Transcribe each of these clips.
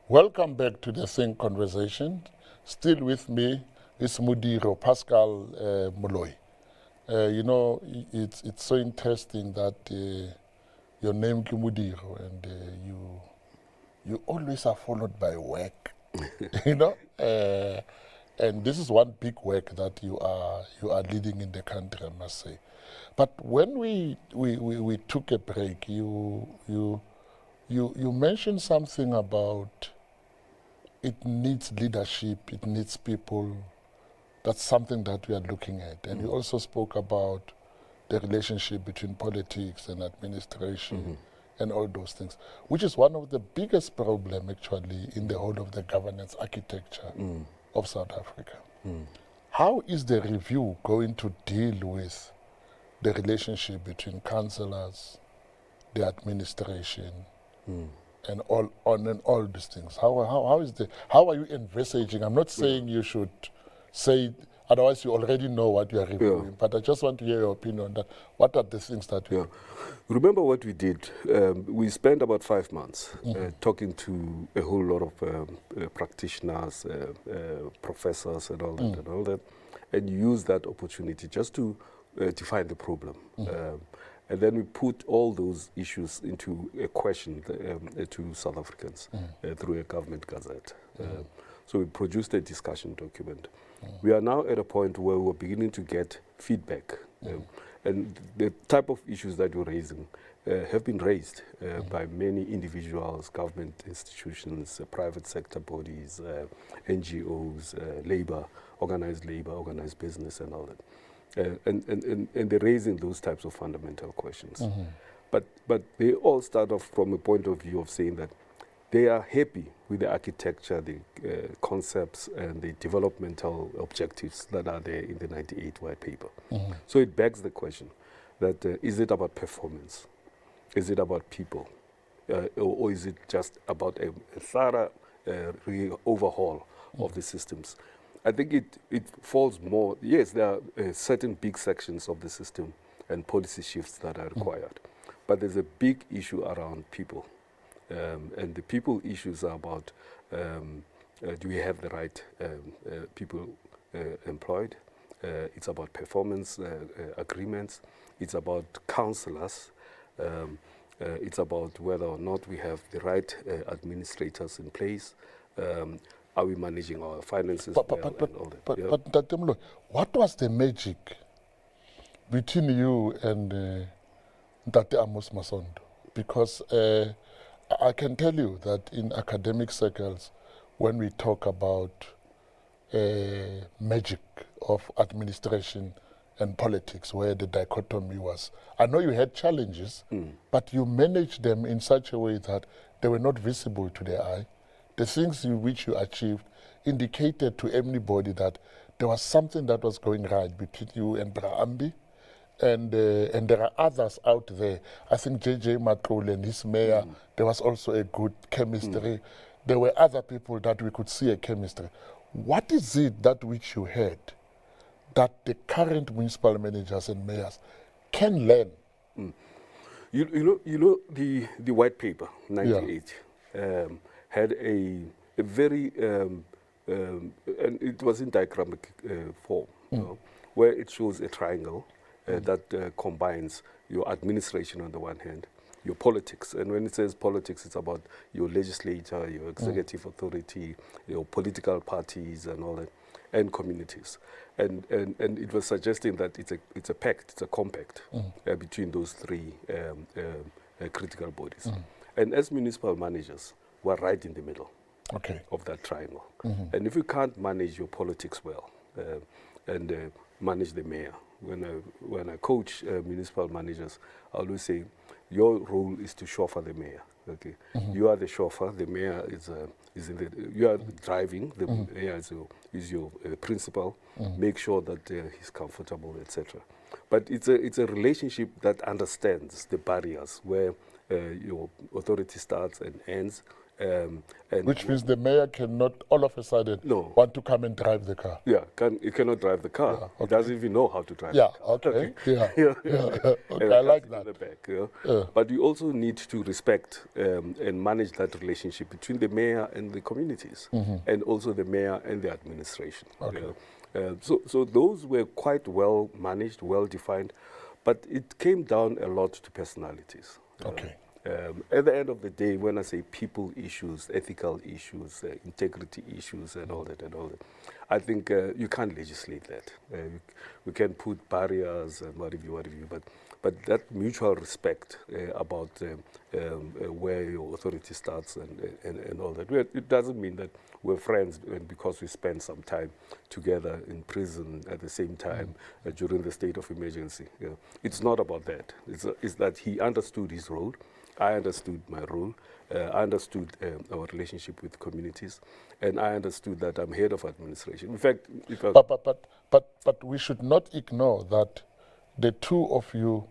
Welcome back to the Thinc Conversation. Still with me is Mudiro, Pascal Moloi. It's so interesting that your name is Mudiro and you always are followed by work, you know. And this is one big work that you are leading in the country, I must say. But when we took a break, you mentioned something about it needs leadership, it needs people. That's something that we are looking at. And you also spoke about the relationship between politics and administration and all those things, which is one of the biggest problems actually in the whole of the governance architecture of South Africa. How is the review going to deal with the relationship between councillors, the administration, and all these things? How are you envisaging? I'm not saying you should say, otherwise you already know what you are reviewing, but I just want to hear your opinion on that. What are the things that we Remember what we did? We spent about 5 months talking to a whole lot of practitioners, professors and all that, and use that opportunity just to define the problem. And then we put all those issues into a question to South Africans through a government gazette. So we produced a discussion document. We are now at a point where we're beginning to get feedback. And the type of issues that you're raising have been raised by many individuals, government institutions, private sector bodies, NGOs, organized business and all that. And they're raising those types of fundamental questions. But they all start off from a point of view of saying that they are happy with the architecture, the concepts, and the developmental objectives that are there in the 98 white paper. So it begs the question that is it about performance? Is it about people? Or is it just about a thorough overhaul of the systems? I think it falls more, yes, there are certain big sections of the system and policy shifts that are required. But there's a big issue around people. And the people issues are about do we have the right people employed? It's about performance agreements. It's about councillors. It's about whether or not we have the right administrators in place. Are we managing our finances well and all that? But Dr. Moloi, what was the magic between you and Dr. Amos Masondo? Because I can tell you that in academic circles, when we talk about magic of administration and politics, where the dichotomy was, I know you had challenges, but you managed them in such a way that they were not visible to the eye. The things which you achieved indicated to anybody that there was something that was going right between you and Braambi. And there are others out there. I think J.J. Matlole and his mayor, there was also a good chemistry. There were other people that we could see a chemistry. What is it that which you had that the current municipal managers and mayors can learn? You know the white paper, 98, had a very, and it was in diagrammatic form, where it shows a triangle that combines your administration on the one hand, your politics. And when it says politics, it's about your legislature, your executive authority, your political parties and all that, and communities. And it was suggesting that it's a pact, it's a compact between those three critical bodies. And as municipal managers, we're right in the middle of that triangle. And if you can't manage your politics well and manage the mayor, when I coach municipal managers, I always say, your role is to chauffeur the mayor. Okay, you are the chauffeur. The mayor is in the. You are driving. The mayor is your principal. Make sure that he's comfortable, etc. But it's a relationship that understands the barriers where your authority starts and ends, Which means the mayor cannot all of a sudden want to come and drive the car. Yeah, he cannot drive the car. Yeah, okay. He doesn't even know how to drive the car. Okay. Yeah. Okay, I like that. In the back, But you also need to respect and manage that relationship between the mayor and the communities, and also the mayor and the administration. Okay. So those were quite well managed, well defined, but it came down a lot to personalities. Okay. At the end of the day, when I say people issues, ethical issues, integrity issues, and all that, I think you can't legislate that. We can put barriers and whatever, but that mutual respect about where your authority starts and all that. It doesn't mean that we're friends because we spend some time together in prison at the same time during the state of emergency. It's not about that. It's that he understood his role. I understood my role. I understood our relationship with communities, and I understood that I'm head of administration. In fact, but we should not ignore that the two of you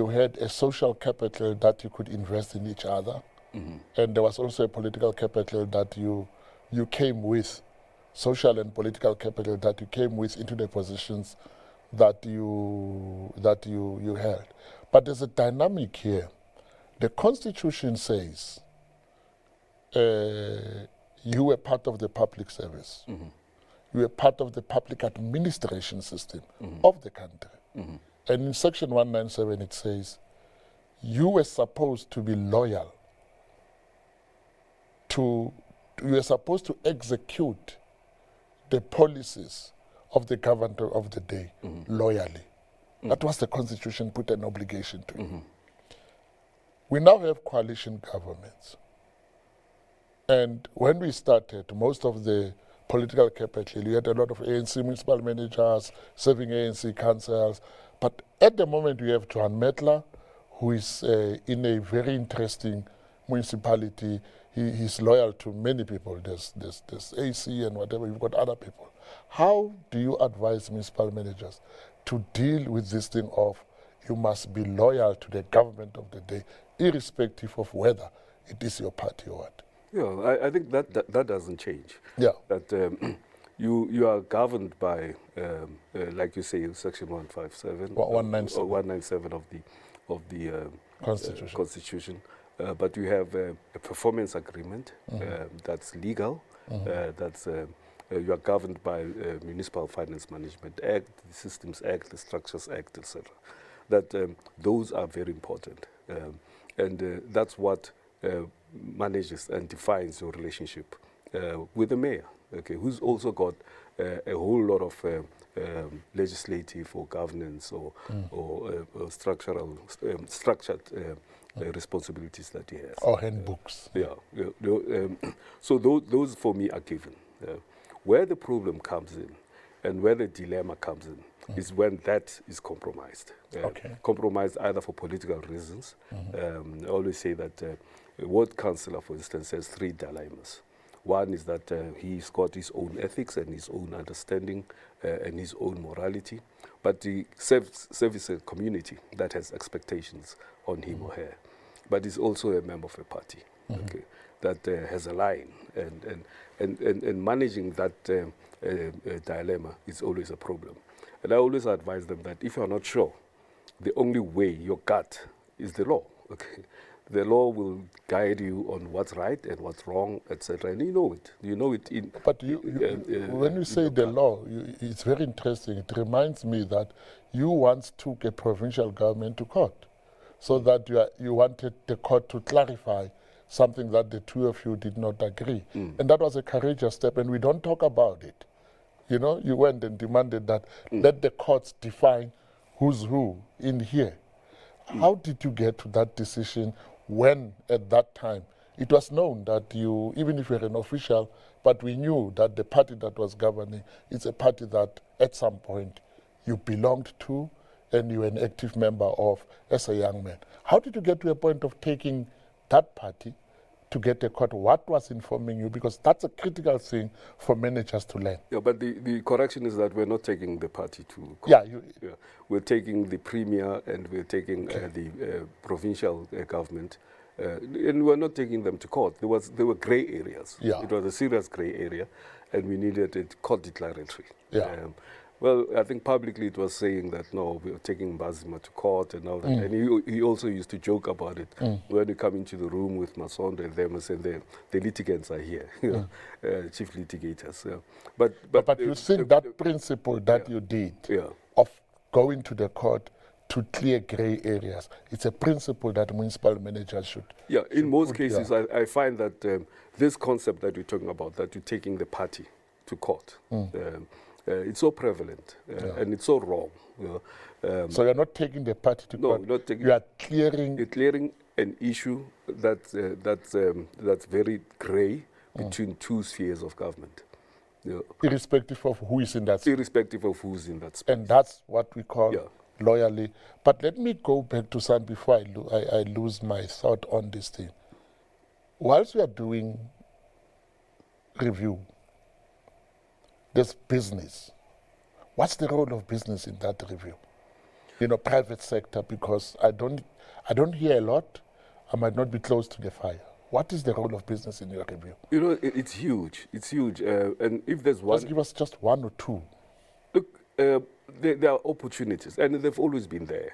had a social capital that you could invest in each other, and there was also a political capital that you came with, social and political capital that you came with into the positions that you held. But there's a dynamic here. The Constitution says you were part of the public service. You were part of the public administration system of the country. And in Section 197 it says you were supposed to be loyal you were supposed to execute the policies of the governor of the day loyally. That was the Constitution put an obligation to you. We now have coalition governments. And when we started, most of the political capital, you had a lot of ANC municipal managers, serving ANC councils. But at the moment, we have Johan Metler, who is in a very interesting municipality. He's loyal to many people. There's AC and whatever. You've got other people. How do you advise municipal managers to deal with this thing of you must be loyal to the government of the day, irrespective of whether it is your party or what? Yeah, I think that doesn't change. Yeah. That you are governed by, like you say, Section 157, 197, or 197 of the Constitution. But you have a performance agreement that's legal. That's you are governed by Municipal Finance Management Act, the Systems Act, the Structures Act, etc. That those are very important, and that's what manages and defines your relationship with the mayor. Okay, who's also got a whole lot of legislative or governance or structured responsibilities that he has. Or handbooks. So those for me are given. Where the problem comes in and where the dilemma comes in is when that is compromised. Compromised either for political reasons. I always say that a ward councillor, for instance, has three dilemmas. One is that he's got his own ethics and his own understanding and his own morality, but he serves a community that has expectations on him or her. But he's also a member of a party that has a line, and managing that dilemma is always a problem. And I always advise them that if you're not sure, the only way, your gut, is the law. Okay, the law will guide you on what's right and what's wrong, etc. And you know it. You know it in. But when you say the law, it's very interesting. It reminds me that you once took a provincial government to court, so that you wanted the court to clarify something that the two of you did not agree, and that was a courageous step. And we don't talk about it. You know, you went and demanded that let the courts define who's who in here. How did you get to that decision when, at that time, it was known that you, even if you're an official, but we knew that the party that was governing is a party that at some point you belonged to and you were an active member of as a young man. How did you get to a point of taking that party to get a court? What was informing you? Because that's a critical thing for managers to learn. Yeah, but the correction is that we're not taking the party to court. Yeah, we're taking the premier and we're taking the provincial government and we're not taking them to court. There were grey areas. Yeah. It was a serious grey area, and we needed a court declaratory. Yeah. Well, I think publicly it was saying that, no, we are taking Mbazima to court and all that. And he also used to joke about it. When you come into the room with Masondo and them and say, the litigants are here, chief litigators. Yeah. But you think that principle that you did of going to the court to clear grey areas, it's a principle that municipal managers should. Yeah, in most cases, I find that this concept that we're talking about, that you're taking the party to court, it's so prevalent and it's so wrong. So you're not taking the party to court. No, not taking. You are clearing. You're clearing an issue that's very grey between two spheres of government. Irrespective of who is in that space. Irrespective of who's in that space. And that's what we call loyally. But let me go back to something before I lose my thought on this thing. Whilst we are doing review, there's business. What's the role of business in that review? Private sector, because I don't hear a lot. I might not be close to the fire. What is the role of business in your review? It's huge. It's huge. And if there's one... Just give us just one or two. Look, there are opportunities, and they've always been there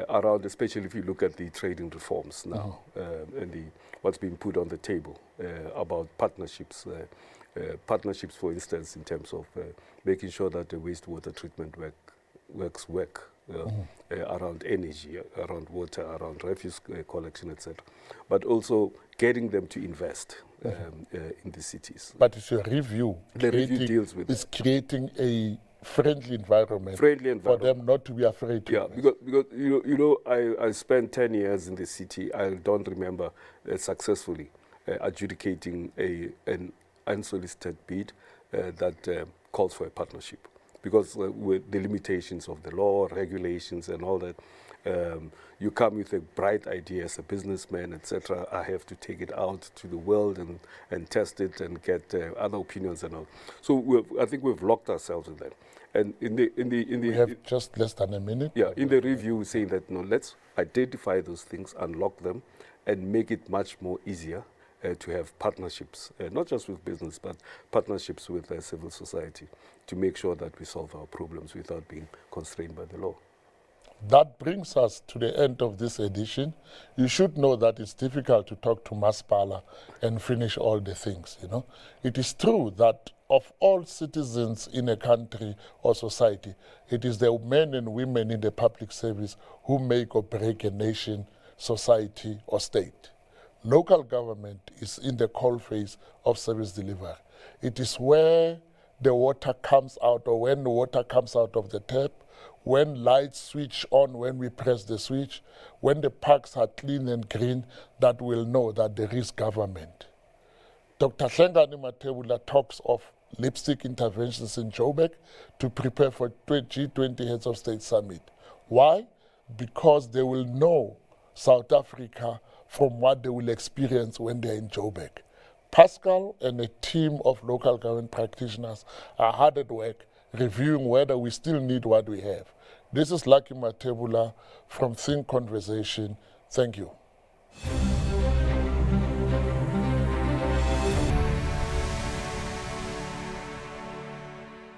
around, especially if you look at the trading reforms now and what's being put on the table about partnerships. Partnerships, for instance, in terms of making sure that the wastewater treatment works around energy, around water, around refuse collection, etc. But also getting them to invest in the cities. But it's a review. The review deals with it's creating a friendly environment for them not to be afraid to invest. Because I spent 10 years in the city. I don't remember successfully adjudicating an unsolicited bid that calls for a partnership, because with the limitations of the law, regulations and all that, you come with a bright idea as a businessman, etc. I have to take it out to the world and test it and get other opinions and all. So I think we've locked ourselves in that. And we have just less than a minute. Yeah, in the review, we're saying that, no, let's identify those things, unlock them, and make it much more easier to have partnerships, not just with business, but partnerships with civil society, to make sure that we solve our problems without being constrained by the law. That brings us to the end of this edition. You should know that it's difficult to talk to Masipala and finish all the things, It is true that of all citizens in a country or society, it is the men and women in the public service who make or break a nation, society, or state. Local government is in the coalface of service delivery. It is where the water comes out, or when the water comes out of the tap, when lights switch on when we press the switch, when the parks are clean and green, that we'll know that there is government. Dr. Hlengani Mathebula talks of lipstick interventions in Joburg to prepare for G20 Heads of State Summit. Why? Because they will know South Africa from what they will experience when they're in Joburg. Pascal and a team of local government practitioners are hard at work reviewing whether we still need what we have. This is Lucky Mathebula from Thinc Conversation. Thank you.